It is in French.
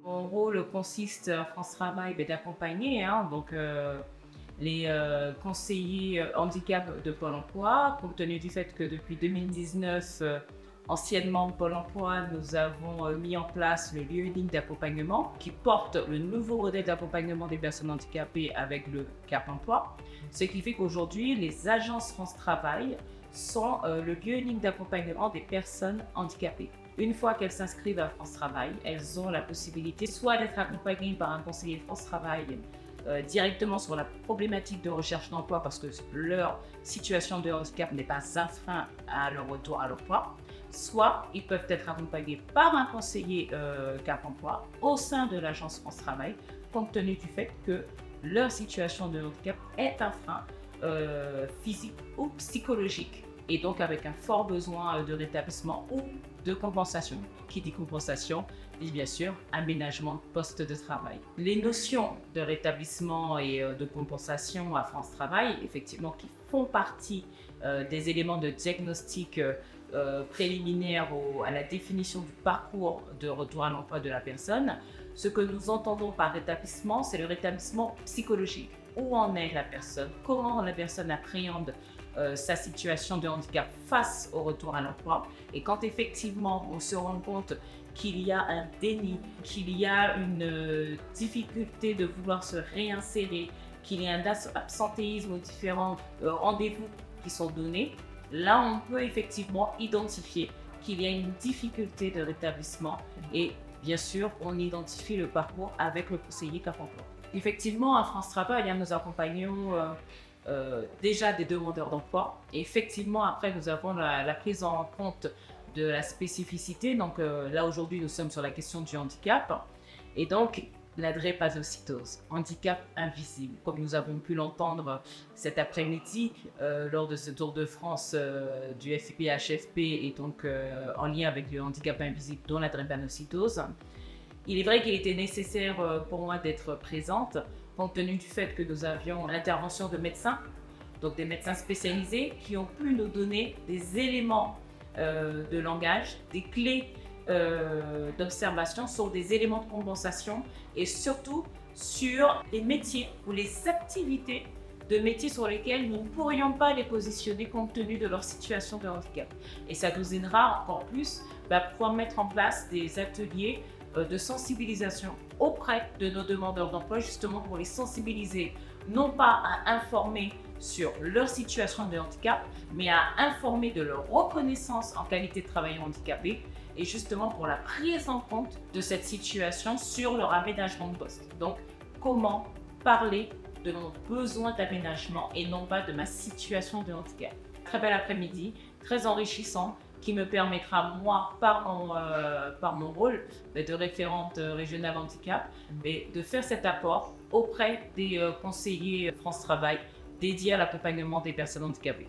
Mon rôle consiste à France Travail d'accompagner les conseillers handicap de Pôle emploi, compte tenu du fait que depuis 2019, anciennement Pôle emploi, nous avons mis en place le lieu unique d'accompagnement qui porte le nouveau modèle d'accompagnement des personnes handicapées avec le Cap emploi. Ce qui fait qu'aujourd'hui, les agences France Travail sont le lieu unique d'accompagnement des personnes handicapées. Une fois qu'elles s'inscrivent à France Travail, elles ont la possibilité soit d'être accompagnées par un conseiller France Travail directement sur la problématique de recherche d'emploi parce que leur situation de handicap n'est pas un frein à leur retour à l'emploi, soit ils peuvent être accompagnés par un conseiller Cap emploi au sein de l'agence France Travail, compte tenu du fait que leur situation de handicap est un frein physique ou psychologique, et donc avec un fort besoin de rétablissement ou de compensation. Qui dit compensation dit bien sûr aménagement de poste de travail. Les notions de rétablissement et de compensation à France Travail, effectivement, qui font partie des éléments de diagnostic préliminaire à la définition du parcours de retour à l'emploi de la personne. Ce que nous entendons par rétablissement, c'est le rétablissement psychologique. Où en est la personne? Comment la personne appréhende sa situation de handicap face au retour à l'emploi? Et quand effectivement on se rend compte qu'il y a un déni, qu'il y a une difficulté de vouloir se réinsérer, qu'il y a un absentéisme aux différents rendez-vous qui sont donnés, là on peut effectivement identifier qu'il y a une difficulté de rétablissement et bien sûr on identifie le parcours avec le conseiller Cap emploi. Effectivement, à France Travail, nous accompagnons déjà des demandeurs d'emploi. Et effectivement, après, nous avons la prise en compte de la spécificité. Donc là, aujourd'hui, nous sommes sur la question du handicap. Et donc, la drépanocytose, handicap invisible. Comme nous avons pu l'entendre cet après-midi lors de ce Tour de France du FIPHFP et donc en lien avec le handicap invisible, dont la drépanocytose. Il est vrai qu'il était nécessaire pour moi d'être présente, compte tenu du fait que nous avions l'intervention de médecins, donc des médecins spécialisés qui ont pu nous donner des éléments de langage, des clés d'observation sur des éléments de compensation et surtout sur les métiers ou les activités de métiers sur lesquels nous ne pourrions pas les positionner compte tenu de leur situation de handicap. Et ça nous aidera encore plus à pouvoir mettre en place des ateliers de sensibilisation auprès de nos demandeurs d'emploi, justement pour les sensibiliser, non pas à informer sur leur situation de handicap, mais à informer de leur reconnaissance en qualité de travailleur handicapé et justement pour la prise en compte de cette situation sur leur aménagement de poste. Donc, comment parler de mon besoin d'aménagement et non pas de ma situation de handicap. Très bel après-midi, très enrichissant, qui me permettra, moi, par mon rôle de référente régionale handicap, de faire cet apport auprès des conseillers France Travail dédiés à l'accompagnement des personnes handicapées.